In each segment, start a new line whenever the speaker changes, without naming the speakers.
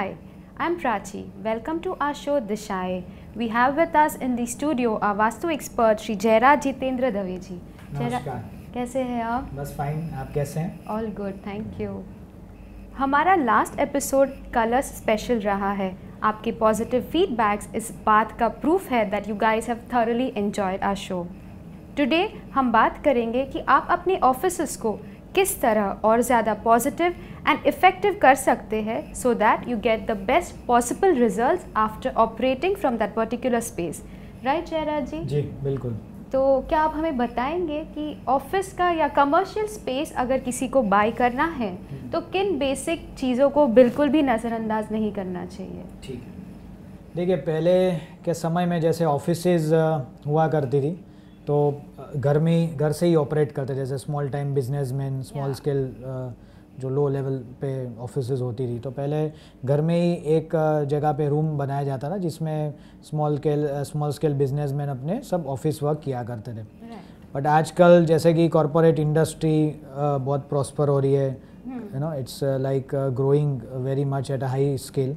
Hi, I'm Prachi. Welcome to our show Dishaye. We have with us in the studio our vastu expert Shri Jayraj Jitendra Dave ji.
नमस्कार।
कैसे हैं आप?
बस fine, आप कैसे हैं?
All good, thank you. हमारा लास्ट एपिसोड कलर्स स्पेशल रहा है। आपके पॉजिटिव फीडबैक्स इस बात का प्रूफ है that you guys have thoroughly enjoyed our show. Today हम बात करेंगे कि आप अपने ऑफिसेस को किस तरह और ज़्यादा पॉजिटिव एंड इफ़ेक्टिव कर सकते हैं so that you get the best possible results after operating from that particular space. Right Jayraj ji?
जी बिल्कुल।
तो क्या आप हमें बताएंगे कि ऑफिस का या कमर्शियल स्पेस अगर किसी को बाय करना है तो किन बेसिक चीज़ों को बिल्कुल भी नज़रअंदाज नहीं करना चाहिए?
ठीक है, देखिए पहले के समय में जैसे ऑफिसेज हुआ करती थी तो घर से ही ऑपरेट करते, जैसे small time businessman, small scale जो लो लेवल पे ऑफिसेज होती थी, तो पहले घर में ही एक जगह पे रूम बनाया जाता था जिसमें स्मॉल स्केल बिजनेसमैन अपने सब ऑफिस वर्क किया करते थे। बट आजकल जैसे कि कॉरपोरेट इंडस्ट्री बहुत प्रॉस्पर हो रही है, you know it's like growing very much at a high scale.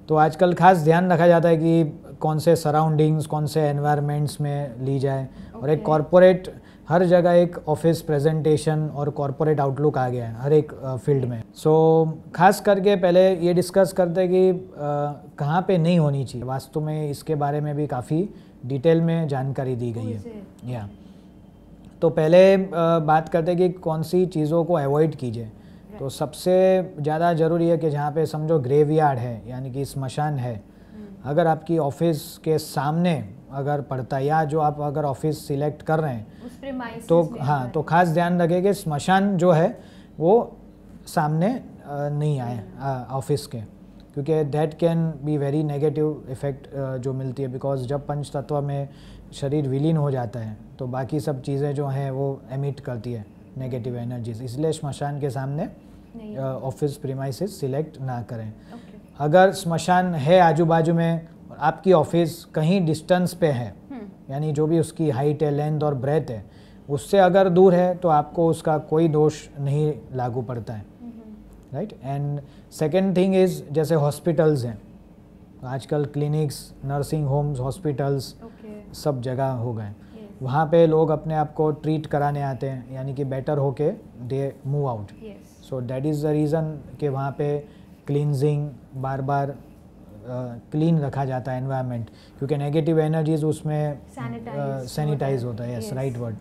तो आजकल खास ध्यान रखा जाता है कि कौन से सराउंडिंग्स, कौन से एनवायरनमेंट्स में ली जाए। और एक कॉरपोरेट हर जगह एक ऑफिस प्रेजेंटेशन और कॉरपोरेट आउटलुक आ गया है हर एक फील्ड में। सो खास करके पहले ये डिस्कस करते हैं कि कहाँ पे नहीं होनी चाहिए। वास्तु में इसके बारे में भी काफ़ी डिटेल में जानकारी दी गई है। या तो पहले बात करते हैं कि कौन सी चीज़ों को अवॉइड कीजिए। तो सबसे ज़्यादा ज़रूरी है कि जहाँ पे समझो ग्रेवयार्ड है यानी कि स्मशान है, अगर आपकी ऑफिस के सामने अगर पड़ता है या जो आप अगर ऑफिस सिलेक्ट कर रहे हैं तो हाँ, तो खास ध्यान रखें कि स्मशान जो है वो सामने नहीं आए ऑफिस के, क्योंकि that can be very negative effect जो मिलती है। बिकॉज जब पंच तत्व में शरीर विलीन हो जाता है तो बाकी सब चीज़ें जो हैं वो एमिट करती है नेगेटिव एनर्जीज, इसलिए स्मशान के सामने ऑफिस प्रीमाइसेस सिलेक्ट ना करें। अगर स्मशान है आजू बाजू में, आपकी ऑफिस कहीं डिस्टेंस पे है, यानी जो भी उसकी हाइट है, लेंथ और ब्रेथ है, उससे अगर दूर है तो आपको उसका कोई दोष नहीं लागू पड़ता है। Right. And second thing is जैसे हॉस्पिटल्स हैं, आजकल क्लिनिक्स, नर्सिंग होम्स, हॉस्पिटल्स सब जगह हो गए। वहाँ पे लोग अपने आप को ट्रीट कराने आते हैं, यानी कि बेटर होके they move out. So that is the reason कि वहाँ पे क्लींजिंग बार बार क्लीन रखा जाता है एनवायरनमेंट, क्योंकि नेगेटिव एनर्जीज उसमें सैनिटाइज होता है। Yes, right word.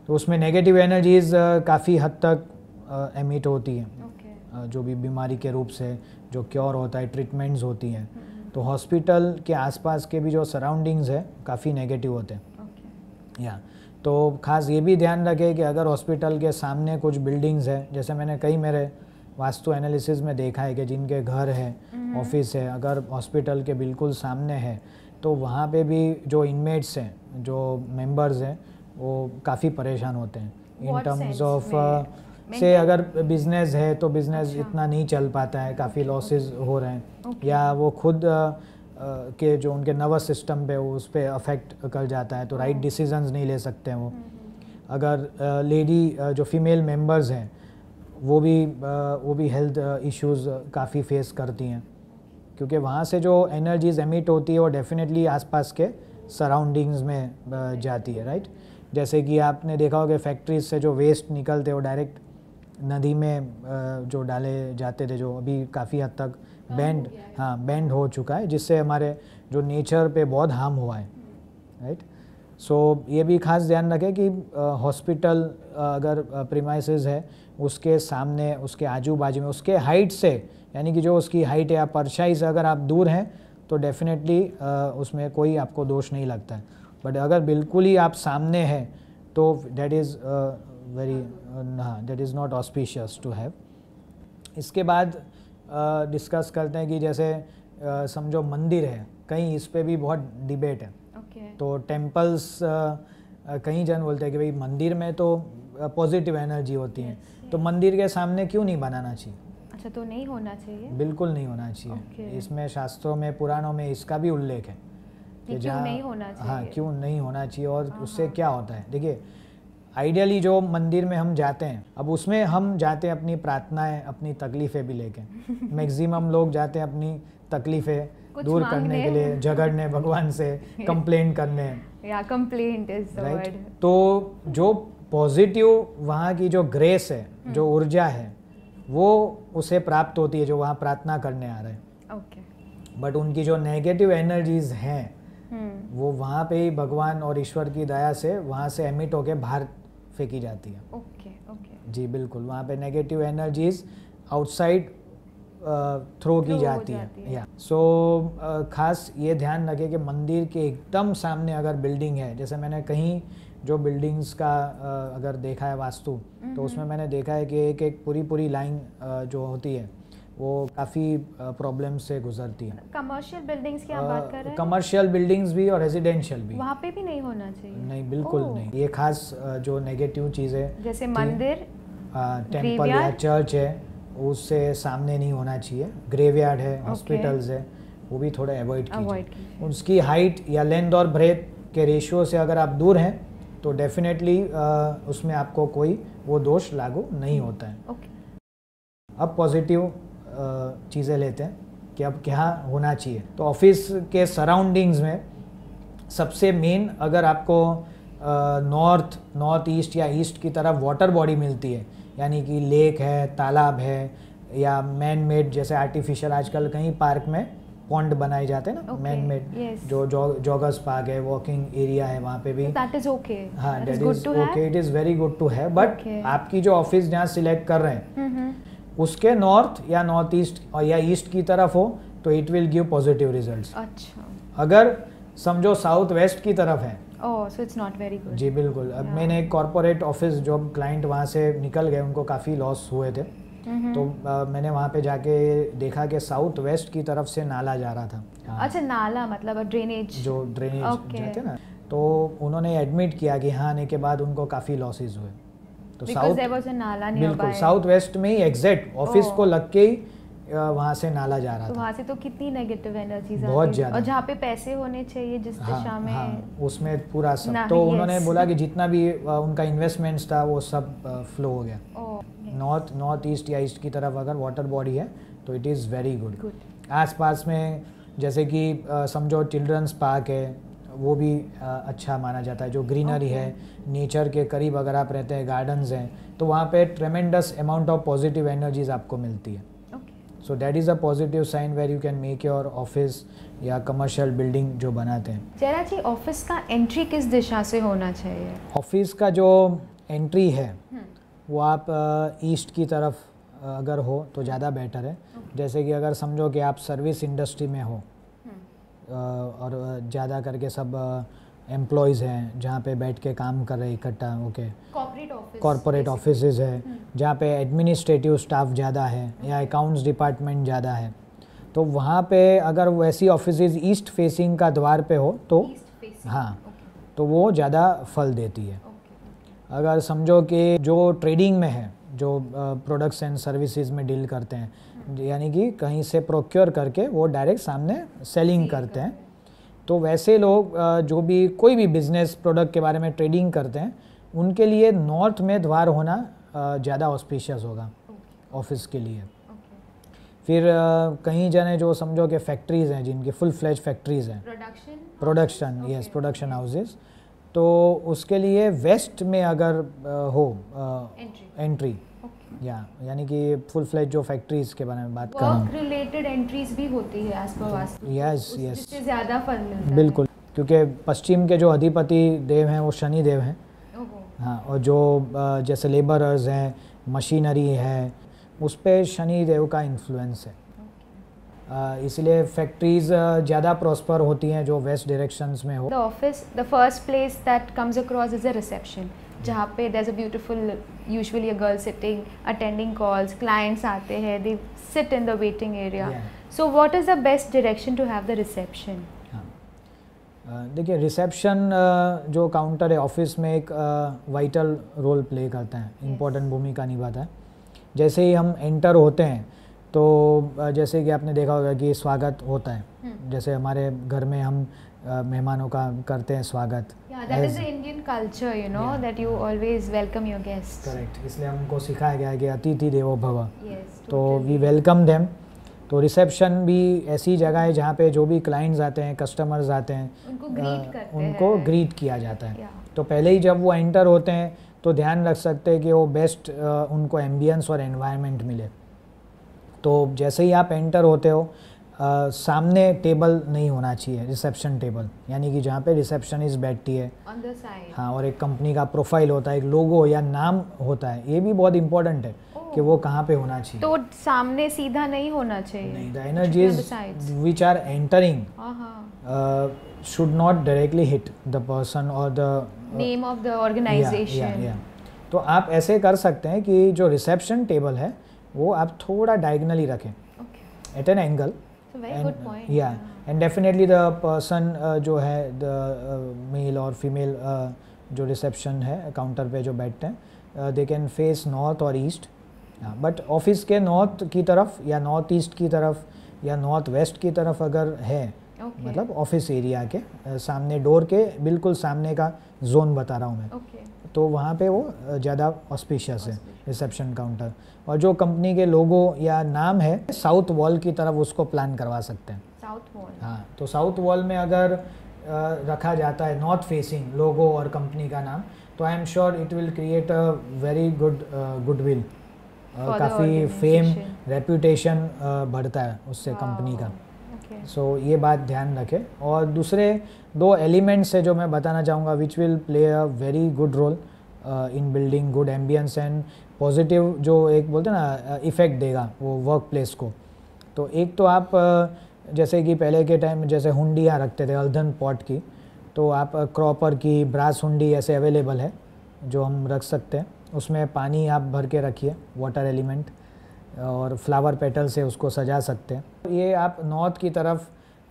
तो उसमें नेगेटिव एनर्जीज काफ़ी हद तक एमिट होती हैं, जो भी बीमारी के रूप से जो क्योर होता है, ट्रीटमेंट्स होती हैं। तो हॉस्पिटल के आसपास के भी जो सराउंडिंग्स है काफ़ी नेगेटिव होते हैं। या तो खास ये भी ध्यान रखें कि अगर हॉस्पिटल के सामने कुछ बिल्डिंग्स है, जैसे मैंने कई मेरे वास्तु एनालिसिस में देखा है कि जिनके घर है, ऑफिस है, अगर हॉस्पिटल के बिल्कुल सामने है तो वहाँ पे भी जो इनमेट्स हैं, जो मेंबर्स हैं, वो काफ़ी परेशान होते हैं इन टर्म्स ऑफ से अगर बिजनेस है तो बिजनेस इतना नहीं चल पाता है, काफ़ी लॉसेस हो रहे हैं, या वो खुद के जो उनके नर्वस सिस्टम पे उस पर अफेक्ट कर जाता है, तो राइट डिसीजंस नहीं ले सकते हैं वो। अगर लेडी जो फीमेल मेंबर्स हैं वो भी हेल्थ इश्यूज़ काफ़ी फेस करती हैं, क्योंकि वहाँ से जो एनर्जीज एमिट होती है वो डेफिनेटली आसपास के सराउंडिंग्स में जाती है। राइट। जैसे कि आपने देखा होगा फैक्ट्रीज से जो वेस्ट निकलते वो डायरेक्ट नदी में जो डाले जाते थे, जो अभी काफ़ी हद तक बैंड हो चुका है, जिससे हमारे जो नेचर पे बहुत हार्म हुआ है। राइट। सो ये भी खास ध्यान रखें कि हॉस्पिटल अगर प्रीमाइसेस है उसके सामने, उसके आजू बाजू में, उसके हाइट से, यानी कि जो उसकी हाइट है या परछाई से अगर आप दूर हैं तो डेफिनेटली उसमें कोई आपको दोष नहीं लगता है। बट अगर बिल्कुल ही आप सामने हैं तो that is that is not auspicious to have. इसके बाद डिस्कस करते हैं कि जैसे समझो मंदिर है कहीं, इस पे भी बहुत डिबेट है। तो टेम्पल्स कई जन बोलते हैं कि भाई मंदिर में तो पॉजिटिव एनर्जी होती है, तो मंदिर के सामने क्यों नहीं बनाना चाहिए?
अच्छा, तो नहीं होना चाहिए?
बिल्कुल नहीं होना चाहिए। इसमें शास्त्रों में, पुराणों में इसका भी उल्लेख है कि
क्यों नहीं होना चाहिए।
हाँ, क्यों नहीं होना चाहिए और उससे क्या होता है। देखिए आइडियली जो मंदिर में हम जाते हैं, अब उसमें हम जाते हैं अपनी प्रार्थनाएं, अपनी तकलीफ़ें भी लेके। मैक्सिमम लोग जाते हैं अपनी तकलीफ़ें दूर करने के लिए, झगड़ने भगवान से, कंप्लेन करने।
या कंप्लेंट इज द वर्ड।
तो जो पॉजिटिव वहाँ की जो ग्रेस है, जो ऊर्जा है, वो उसे प्राप्त होती है जो वहाँ प्रार्थना करने आ रहे हैं।
ओके।
बट उनकी जो नेगेटिव एनर्जीज हैं वो वहाँ पे ही भगवान और ईश्वर की दया से वहाँ से एमिट होके बाहर फेंकी जाती है।
Okay okay.
जी बिल्कुल, वहाँ पे नेगेटिव एनर्जीज आउटसाइड थ्रो की जाती है। या सो खास ये ध्यान रखें कि मंदिर के एकदम सामने अगर बिल्डिंग है, जैसे मैंने कहीं जो बिल्डिंग्स का अगर देखा है वास्तु, तो उसमें मैंने देखा है कि एक एक पूरी लाइन जो होती है वो काफ़ी प्रॉब्लम से गुजरती है।
कमर्शियल बिल्डिंग्स की आप बात कर रहे हैं?
कमर्शियल बिल्डिंग्स भी और रेजिडेंशियल भी।
वहाँ पे भी नहीं होना चाहिए?
नहीं, बिल्कुल नहीं। ये खास जो नेगेटिव चीज़ें
जैसे मंदिर,
टेम्पल या चर्च है, उससे सामने नहीं होना चाहिए। ग्रेवयार्ड है, हॉस्पिटल्स है, वो भी थोड़ा अवॉइड कीजिए। उसकी हाइट या लेंथ और ब्रेथ के रेशियो से अगर आप दूर हैं तो डेफिनेटली उसमें आपको कोई वो दोष लागू नहीं होता है। अब पॉजिटिव चीज़ें लेते हैं कि अब क्या होना चाहिए। तो ऑफिस के सराउंडिंग्स में सबसे मेन, अगर आपको नॉर्थ ईस्ट या ईस्ट की तरफ वाटर बॉडी मिलती है, यानी कि लेक है, तालाब है, या मैन मेड, जैसे आर्टिफिशियल आजकल कहीं पार्क में पॉन्ड बनाए जाते हैं ना, मैन मेड, जो जॉगर्स पार्क है, वॉकिंग एरिया है, वहाँ पे भी
दैट इज ओके।
हाँ, that is okay, it is very good to have. But आपकी जो ऑफिस जहाँ सिलेक्ट कर रहे हैं उसके नॉर्थ या नॉर्थ ईस्ट और या ईस्ट की तरफ हो तो it will give positive results.
अच्छा।
अगर समझो साउथ वेस्ट की तरफ है,
so it's not very good.
जी बिल्कुल। अब मैंने एक कॉर्पोरेट ऑफिस, जो क्लाइंट वहाँ से निकल गए, उनको काफ़ी लॉस हुए थे, तो मैंने वहाँ पे जाके देखा कि साउथ वेस्ट की तरफ से नाला जा रहा था।
अच्छा, नाला मतलब ड्रेनेज,
जो ड्रेनेज जाते ना, तो उन्होंने एडमिट किया कि हाँ आने के बाद उनको काफ़ी लॉसेज हुए। तो साउथ, बिल्कुल साउथ वेस्ट में ही एग्जैक्ट ऑफिस को लग के ही वहाँ से नाला जा रहा था।
वहाँ से तो कितनी नेगेटिव एनर्जीज
बहुत ज़्यादा,
और जहाँ पे पैसे होने चाहिए जिस दिशा में,
उसमें पूरा सब। तो उन्होंने बोला कि जितना भी उनका इन्वेस्टमेंट्स था वो सब फ्लो हो गया। नॉर्थ ईस्ट या ईस्ट की तरफ अगर वाटर बॉडी है तो इट इज़ वेरी गुड। आसपास में जैसे कि समझो चिल्ड्रंस पार्क है, वो भी अच्छा माना जाता है। जो ग्रीनरी है, नेचर के करीब अगर आप रहते हैं, गार्डन्स हैं, तो वहाँ पे tremendous amount of positive energies आपको मिलती है। So that is a positive sign where you can make your office या कमर्शियल बिल्डिंग जो बनाते हैं।
जरा जी, ऑफिस का एंट्री किस दिशा से होना चाहिए?
ऑफिस का जो एंट्री है वो आप ईस्ट की तरफ अगर हो तो ज़्यादा बेटर है। जैसे कि अगर समझो कि आप सर्विस इंडस्ट्री में हो और ज़्यादा करके सब एम्प्लॉयज़ हैं जहाँ पे बैठ के काम कर रहे इकट्ठा होके, कॉर्पोरेट ऑफिसेज है जहाँ पे एडमिनिस्ट्रेटिव स्टाफ ज़्यादा है या अकाउंट्स डिपार्टमेंट ज़्यादा है, तो वहाँ पे अगर वैसी ऑफिसेज ईस्ट फेसिंग का द्वार पे हो तो हाँ, तो वो ज़्यादा फल देती है। अगर समझो कि जो ट्रेडिंग में है, जो प्रोडक्ट्स एंड सर्विसेज में डील करते हैं, यानी कि कहीं से प्रोक्योर करके वो डायरेक्ट सामने सेलिंग करते हैं, तो वैसे लोग जो भी कोई भी बिजनेस प्रोडक्ट के बारे में ट्रेडिंग करते हैं, उनके लिए नॉर्थ में द्वार होना ज़्यादा ऑस्पिशियस होगा ऑफिस के लिए। फिर कहीं जने जो समझो कि फैक्ट्रीज़ हैं जिनकी फुल फ्लेज फैक्ट्रीज़ हैं, प्रोडक्शन हाउसेस, तो उसके लिए वेस्ट में अगर हो एंट्री, यानी कि फुल फ्लेज जो फैक्ट्रीज के बारे में बात कर रहा हूँ,
रिलेटेड एंट्रीज भी होती है एज पर वास्तु।
यस,
जिससे ज़्यादा फल मिलता है।
बिल्कुल, क्योंकि पश्चिम के जो अधिपति देव हैं वो शनि देव हैं। हाँ, और जो जैसे लेबरर्स हैं, मशीनरी है, उस पर शनि देव का इन्फ्लुएंस है। इसलिए फैक्ट्रीज ज़्यादा प्रॉस्पर होती हैं जो वेस्ट डायरेक्शंस में हो।
The first place that comes across is a reception, जहाँ पे there's a beautiful, usually a girl sitting, attending calls, clients आते हैं, they sit in the waiting area. So what is the best direction to have the reception?
देखिए, reception जो counter है office में एक vital role play करता है, important भूमिका निभाता है। जैसे ही हम एंटर होते हैं तो जैसे कि आपने देखा होगा कि स्वागत होता है, जैसे हमारे घर में हम मेहमानों का करते हैं स्वागत।
That is the Indian culture, you know, that you always welcome your guests.
Correct, इसलिए हमको सिखाया गया है कि अतिथि देवो भव।
Yes,
तो वी वेलकम देम। तो रिसेप्शन भी ऐसी जगह है जहाँ पे जो भी क्लाइंट्स आते हैं, कस्टमर्स आते हैं, उनको ग्रीट किया जाता है। तो पहले ही जब वो एंटर होते हैं तो ध्यान रख सकते हैं कि वो बेस्ट उनको एम्बियंस और एनवायरनमेंट मिले। तो जैसे ही आप एंटर होते हो सामने टेबल नहीं होना चाहिए, रिसेप्शन टेबल, यानी कि जहाँ पे रिसेप्शनिस्ट बैठती है
on the side.
हाँ, और एक कंपनी का प्रोफाइल होता है, एक लोगो या नाम होता है, ये भी बहुत इंपॉर्टेंट है कि वो कहाँ पे होना चाहिए।
तो सामने सीधा नहीं होना चाहिए।
नहीं, the energies which are entering should not directly hit the person और the
name of the organisation.
तो आप ऐसे कर सकते हैं कि जो रिसेप्शन टेबल है वो आप थोड़ा डायगनली रखें at an angle. And definitely the person जो है द मेल और फीमेल जो रिसेप्शन है काउंटर पे जो बैठते हैं दे कैन फेस नॉर्थ और ईस्ट, बट ऑफिस के नॉर्थ की तरफ या नॉर्थ ईस्ट की तरफ या नॉर्थ वेस्ट की तरफ अगर है, मतलब ऑफिस एरिया के सामने डोर के बिल्कुल सामने का जोन बता रहा हूँ मैं, तो वहाँ पे वो ज़्यादा ऑस्पिशियस है रिसेप्शन काउंटर। और जो कंपनी के लोगो या नाम है साउथ वॉल की तरफ उसको प्लान करवा सकते हैं।
साउथ वॉल,
हाँ, तो साउथ वॉल में अगर रखा जाता है नॉर्थ फेसिंग लोगो और कंपनी का नाम, तो आई am sure it will create a very goodwill, काफ़ी फेम, रेपुटेशन बढ़ता है उससे कंपनी का। सो ये बात ध्यान रखें। और दूसरे दो एलिमेंट्स है जो मैं बताना चाहूँगा which will play a very good role in building good ambience and positive, जो एक बोलते हैं ना इफ़ेक्ट देगा वो वर्क प्लेस को। तो एक तो आप जैसे कि पहले के टाइम में जैसे हुंडियाँ रखते थे अर्धन पॉट की, तो आप क्रॉपर की ब्रास हुंडी ऐसे अवेलेबल है जो हम रख सकते हैं। उसमें पानी आप भर के रखिए, वाटर एलिमेंट, और फ्लावर पेटल से उसको सजा सकते हैं। ये आप नॉर्थ की तरफ,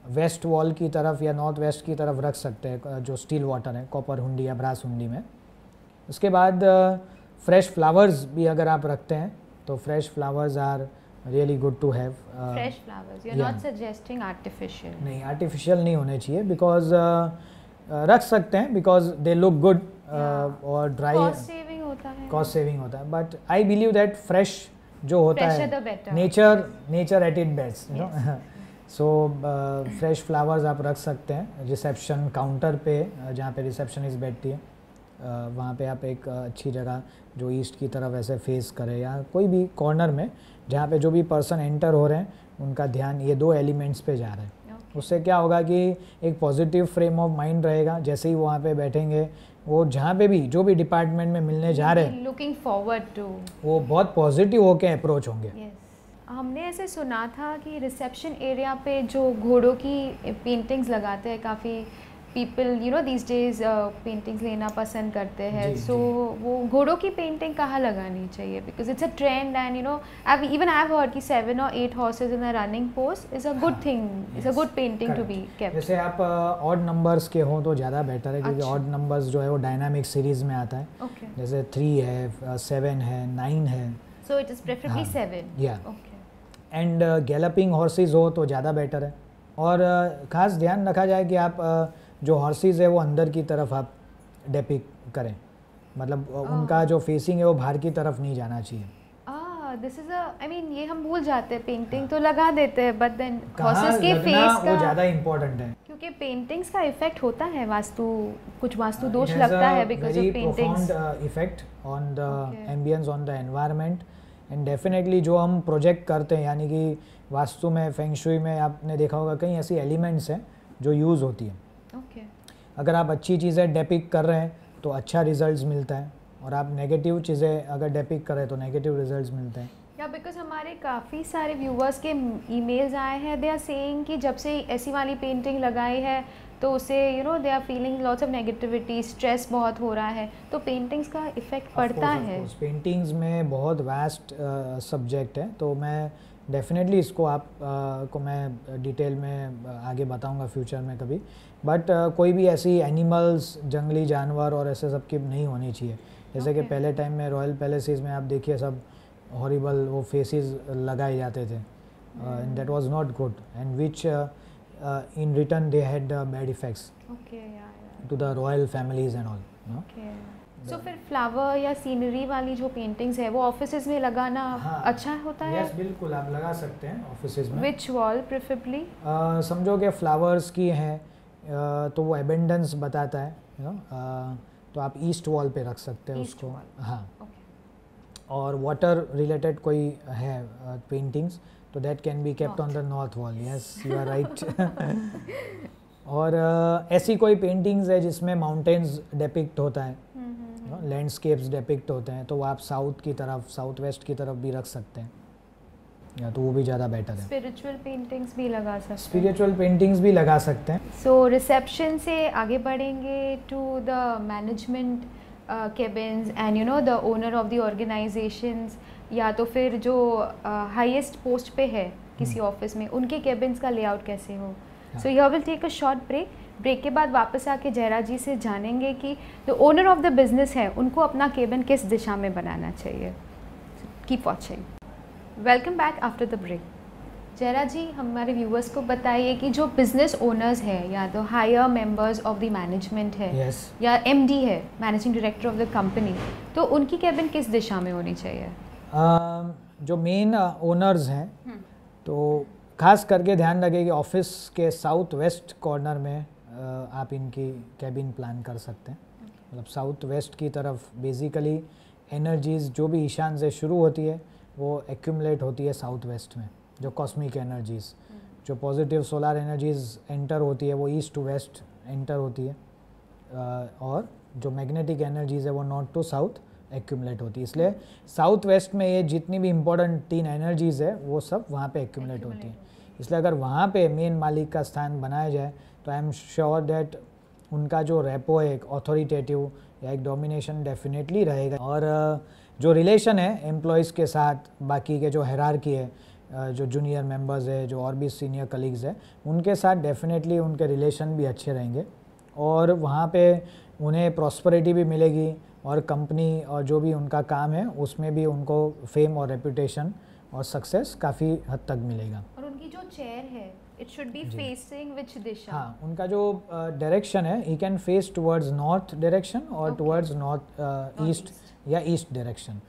वेस्ट वॉल की तरफ या नॉर्थ वेस्ट की तरफ रख सकते हैं जो स्टील वाटर है कॉपर हुंडी या ब्रास हुंडी में। उसके बाद फ्रेश फ्लावर्स भी अगर आप रखते हैं तो fresh flowers are really good to have.
Fresh flowers, you are not suggesting artificial? नहीं,
आर्टिफिशियल नहीं होने चाहिए, बिकॉज रख सकते हैं बिकॉज दे लुक गुड और ड्राई, कॉस्ट सेविंग होता है, but I believe that fresh जो होता है nature at it best, you know. So fresh flowers आप रख सकते हैं रिसेप्शन काउंटर पे जहाँ पे रिसेप्शनिस्ट बैठती है, वहाँ पे आप एक अच्छी जगह जो ईस्ट की तरफ ऐसे फेस करे या कोई भी कॉर्नर में जहाँ पे जो भी पर्सन एंटर हो रहे हैं उनका ध्यान ये दो एलिमेंट्स पे जा रहा है। उससे क्या होगा कि एक पॉजिटिव फ्रेम ऑफ माइंड रहेगा, जैसे ही वहाँ पे बैठेंगे वो जहाँ पे भी जो भी डिपार्टमेंट में मिलने जा रहे हैं
लुकिंग फॉरवर्ड टू, वो
बहुत पॉजिटिव होके अप्रोच होंगे।
हमने ऐसे सुना था कि रिसेप्शन एरिया पे जो घोड़ों की पेंटिंग्स लगाते हैं, काफ़ी people you know these days paintings लेना पसंद करते हैं। सो वो घोड़ों की पेंटिंग कहाँ लगानी चाहिए? Because it's a trend and you no even I have heard कि 7 or 8 horses in a running post is a good thing, is a good painting to be kept.
जैसे आप ऑड नंबर्स के हों तो ज़्यादा बेटर है, क्योंकि odd numbers जो है वो डायनामिक सीरीज में आता है। जैसे 3 है, 7 है, 9 है,
so it is preferably 7.
And galloping horses हो तो ज़्यादा बेटर है। और ख़ास ध्यान रखा जाए कि आप जो हॉर्सेस है वो अंदर की तरफ आप डेपिक्ट करें, मतलब उनका जो फेसिंग है वो बाहर की तरफ नहीं जाना चाहिए।
दिस इज आई मीन ये हम भूल जाते हैं, पेंटिंग तो लगा देते हैं बट देन हॉर्सेस के फेस का
वो ज़्यादा इम्पोर्टेंट है,
क्योंकि पेंटिंग्स का इफेक्ट होता है, कुछ वास्तु दोष लगता है because of paintings,
effect on the ambience, on the environment and definitely जो हम प्रोजेक्ट करते हैं, यानी कि वास्तु में, फेंग शुई में आपने देखा होगा कई ऐसी एलिमेंट्स हैं जो यूज़ होती है। अगर आप अच्छी चीज़ें डेपिक्ट कर रहे हैं तो अच्छा रिजल्ट्स मिलता है, और आप नेगेटिव चीज़ें अगर डेपिक्ट कर रहे हैं तो नेगेटिव रिजल्ट्स मिलते हैं।
या बिकॉज हमारे काफ़ी सारे व्यूवर्स के ईमेल्स आए हैं, दे आर सेइंग कि जब से ऐसी वाली पेंटिंग लगाई है तो उससे you know they are feeling lots of negativity, stress बहुत हो रहा है, तो पेंटिंग्स का इफेक्ट पड़ता है।
पेंटिंग्स में बहुत वास्ट सब्जेक्ट है, तो मैं डेफिनेटली इसको आप को मैं डिटेल में आगे बताऊंगा फ्यूचर में कभी, बट कोई भी ऐसी एनिमल्स, जंगली जानवर और ऐसे सब की नहीं होनी चाहिए। जैसे कि पहले टाइम में रॉयल पैलेसेस में आप देखिए सब हॉरिबल वो फेसेस लगाए जाते थे, and that was not good, and which in return they had bad effects to the royal families and all, you know.
So फिर फ्लावर या सीनरी वाली जो पेंटिंग्स है वो ऑफिसेज में लगाना अच्छा होता है?
यस बिल्कुल, आप लगा सकते हैं ऑफिसेज में.
विच वॉल प्रेफरेबली?
समझो कि फ्लावर्स की हैं तो वो एबेंडेंस बताता है, यू नो, तो आप ईस्ट वॉल पे रख सकते हैं उसको. हाँ. और वाटर रिलेटेड कोई है पेंटिंग्स तो that can be kept on the north wall. Yes you are right. और ऐसी कोई पेंटिंग्स है जिसमें माउंटेन्स डेपिक्ट होता है, लैंडस्केप्स डेपिक्ट होते हैं, तो वो आप साउथ की तरफ, साउथ वेस्ट की तरफ भी रख सकते हैं, या तो वो भी ज़्यादा बेटर है.
स्पिरिचुअल पेंटिंग्स भी लगा सकते हैं.
स्पिरिचुअल पेंटिंग्स भी लगा सकते हैं.
सो रिसेप्शन से आगे बढ़ेंगे to the management cabins and you know the owner of the organisations, या तो फिर जो हाईएस्ट पोस्ट पे है किसी ऑफिस में, उनके केबिन्स का लेआउट कैसे हो. So here will take a short break के बाद वापस आके जयराज जी से जानेंगे कि जो ओनर ऑफ द बिजनेस है उनको अपना केबिन किस दिशा में बनाना चाहिए. Keep watching. Welcome back after the break. Jayraj ji, हमारे व्यूअर्स को बताइए कि जो बिजनेस ओनर्स है या तो higher members of the management है या एमडी है, managing director of the company, तो उनकी केबिन किस दिशा में होनी चाहिए?
जो मेन ओनर्स हैं तो खास करके ध्यान रखें कि ऑफिस के साउथ वेस्ट कॉर्नर में आप इनकी कैबिन प्लान कर सकते हैं. मतलब साउथ वेस्ट की तरफ बेसिकली एनर्जीज़ जो भी ईशान से शुरू होती है वो एक्यूमुलेट होती है साउथ वेस्ट में. जो कॉस्मिक एनर्जीज़, जो पॉजिटिव सोलर एनर्जीज़ एंटर होती है वो ईस्ट टू वेस्ट एंटर होती है, और जो मैग्नेटिक एनर्जीज़ है वो नॉर्थ टू साउथ एक्यूमुलेट होती है. इसलिए साउथ वेस्ट में ये जितनी भी इम्पोर्टेंट 3 एनर्जीज़ है वो सब वहाँ पे एक्यूमुलेट होती है. इसलिए अगर वहाँ पे मेन मालिक का स्थान बनाया जाए तो आई एम श्योर दैट उनका जो रेपो है, एक ऑथोरिटेटिव या एक डोमिनेशन डेफिनेटली रहेगा. और जो रिलेशन है एम्प्लॉयज़ के साथ, बाकी के जो हायरार्की है, जो जूनियर मेंबर्स है, जो और भी सीनियर कलीग्स है, उनके साथ डेफिनेटली उनके रिलेशन भी अच्छे रहेंगे और वहाँ पे उन्हें प्रॉस्पेरिटी भी मिलेगी और कंपनी और जो भी उनका काम है उसमें भी उनको फेम और रेपुटेशन और सक्सेस काफ़ी हद तक मिलेगा.
और उनकी जो चेयर है इट शुड बी फेसिंग विच दिशा?
हाँ, उनका जो डायरेक्शन है he can face towards north direction और टुवर्ड्स नॉर्थ ईस्ट या ईस्ट डायरेक्शन.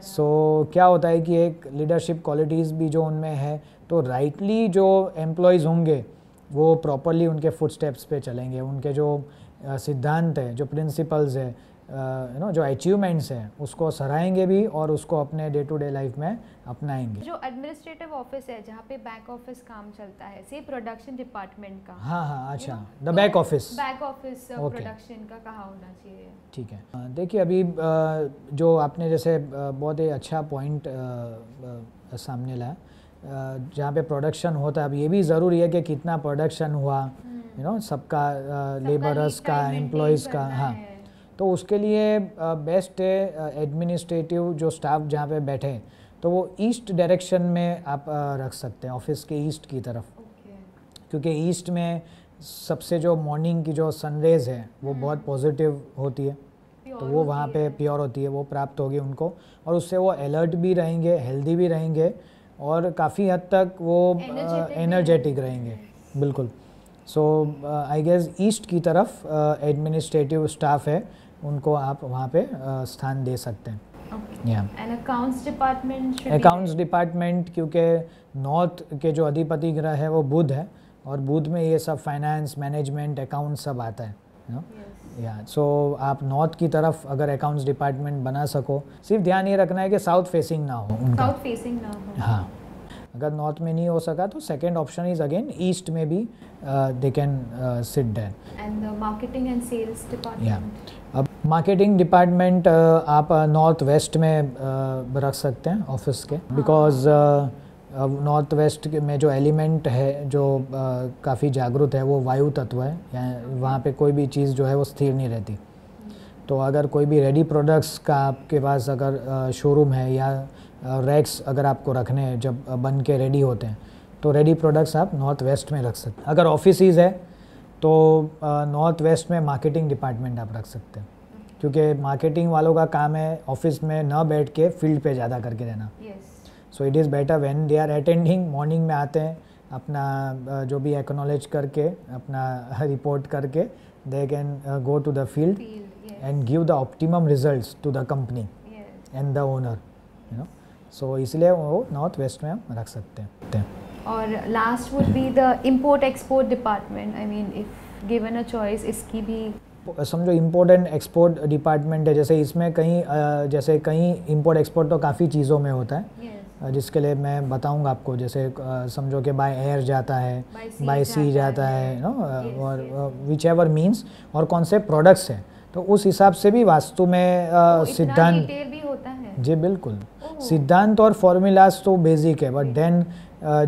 सो क्या होता है कि एक लीडरशिप क्वालिटीज़ भी जो उनमें है, तो राइटली जो एम्प्लॉयज़ होंगे वो प्रॉपरली उनके फुटस्टेप्स पे चलेंगे. उनके जो सिद्धांत है, जो प्रिंसिपल्स है, यू नो, जो अचीवमेंट्स हैं उसको सराहेंगे भी और उसको अपने डे टू डे लाइफ में अपनाएंगे.
जो एडमिनिस्ट्रेटिव ऑफिस है जहाँ पे बैक ऑफिस काम चलता है, से प्रोडक्शन डिपार्टमेंट का.
हाँ, अच्छा, द बैक ऑफिस
प्रोडक्शन का कहाँ होना चाहिए?
ठीक है. देखिए अभी जो आपने जैसे बहुत ही अच्छा पॉइंट सामने लाया, जहाँ पे प्रोडक्शन होता है. अब ये भी ज़रूरी है कि कितना प्रोडक्शन हुआ, यू नो, सबका लेबरर्स का, एम्प्लॉयज़ का. हाँ, तो उसके लिए बेस्ट है एडमिनिस्ट्रेटिव जो स्टाफ जहाँ पे बैठे तो वो ईस्ट डायरेक्शन में आप रख सकते हैं, ऑफिस के ईस्ट की तरफ. क्योंकि ईस्ट में सबसे जो मॉर्निंग की जो सनरेज है वो बहुत पॉजिटिव होती है, तो वो वहाँ पे प्योर होती है, वो प्राप्त होगी उनको और उससे वो अलर्ट भी रहेंगे, हेल्दी भी रहेंगे और काफ़ी हद तक वो एनर्जेटिक रहेंगे. बिल्कुल. सो आई गेस ईस्ट की तरफ एडमिनिस्ट्रेटिव स्टाफ है, उनको आप वहाँ पे स्थान दे सकते हैं. अकाउंट्स डिपार्टमेंट क्योंकि नॉर्थ के जो अधिपति ग्रह है वो बुध है और बुध में ये सब फाइनेंस, मैनेजमेंट, अकाउंट सब आता है, यू नो. या सो आप नॉर्थ की तरफ अगर अकाउंट्स डिपार्टमेंट बना सको, सिर्फ ध्यान ये रखना है कि साउथ फेसिंग ना हो उनका.
साउथ फेसिंग ना हो.
हाँ, अगर नॉर्थ में नहीं हो सका तो second option is again east में भी they can sit there.
And the marketing and sales department.
अब मार्केटिंग डिपार्टमेंट आप नॉर्थ वेस्ट में रख सकते हैं ऑफिस के, बिकॉज नॉर्थ वेस्ट में जो एलिमेंट है जो काफ़ी जागरूक है वो वायु तत्व है. वहाँ पे कोई भी चीज़ जो है वो स्थिर नहीं रहती. तो अगर कोई भी रेडी प्रोडक्ट्स का आपके पास अगर शोरूम है या रैक्स अगर आपको रखने हैं जब बन के रेडी होते हैं, तो रेडी प्रोडक्ट्स आप नॉर्थ वेस्ट में रख सकते हैं. अगर ऑफिसेज है तो नॉर्थ वेस्ट में मार्केटिंग डिपार्टमेंट आप रख सकते हैं, क्योंकि मार्केटिंग वालों का काम है ऑफिस में न बैठ के फील्ड पे ज़्यादा करके रहना. So it is better when they are attending, morning में आते हैं, अपना जो भी एक्नॉलेज करके, अपना रिपोर्ट करके, they can go to the field and give the optimum results to the company and the owner, you know. सो इसलिए वो नॉर्थ वेस्ट में हम रख सकते हैं.
और last would be the import export department. I mean if given a choice, इसकी भी
समझो इम्पोर्ट एंड एक्सपोर्ट डिपार्टमेंट है. जैसे इसमें जैसे कहीं इम्पोर्ट एक्सपोर्ट तो काफ़ी चीज़ों में होता है, जिसके लिए मैं बताऊंगा आपको. जैसे समझो कि बाय एयर जाता है, बाय सी जाता है, नो, और विच एवर मीन्स, और कौन से प्रोडक्ट्स हैं, तो उस हिसाब से भी वास्तु में सिद्धांत
भी होता है.
जी बिल्कुल. सिद्धांत और फॉर्मूलाज तो बेसिक है, बट देन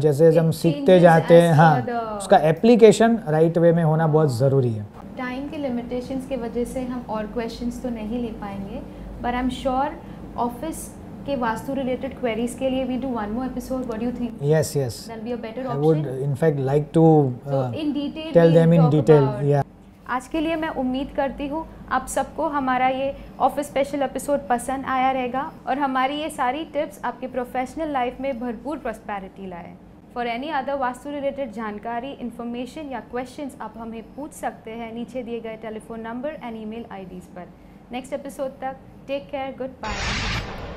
जैसे हम सीखते जाते हैं, हाँ, उसका एप्लीकेशन राइट वे में होना बहुत ज़रूरी है.
टाइम के लिमिटेशंस की वजह से हम और क्वेश्चंस तो नहीं ले पाएंगे, but I am sure office के वास्तु रिलेटेड क्वेरीज के लिए we do one more episode. What do you think?
Yes yes,
that be a better
I
option.
Would in fact like to
in detail
tell them in detail. या
आज के लिए मैं उम्मीद करती हूँ आप सबको हमारा ये ऑफिस स्पेशल एपिसोड पसंद आया रहेगा और हमारी ये सारी टिप्स आपके प्रोफेशनल लाइफ में भरपूर प्रॉस्पेरिटी लाए. For any other vastu related जानकारी, इन्फॉर्मेशन या क्वेश्चंस आप हमें पूछ सकते हैं नीचे दिए गए telephone number and email IDs पर. नेक्स्ट एपिसोड तक टेक केयर, गुड बाय.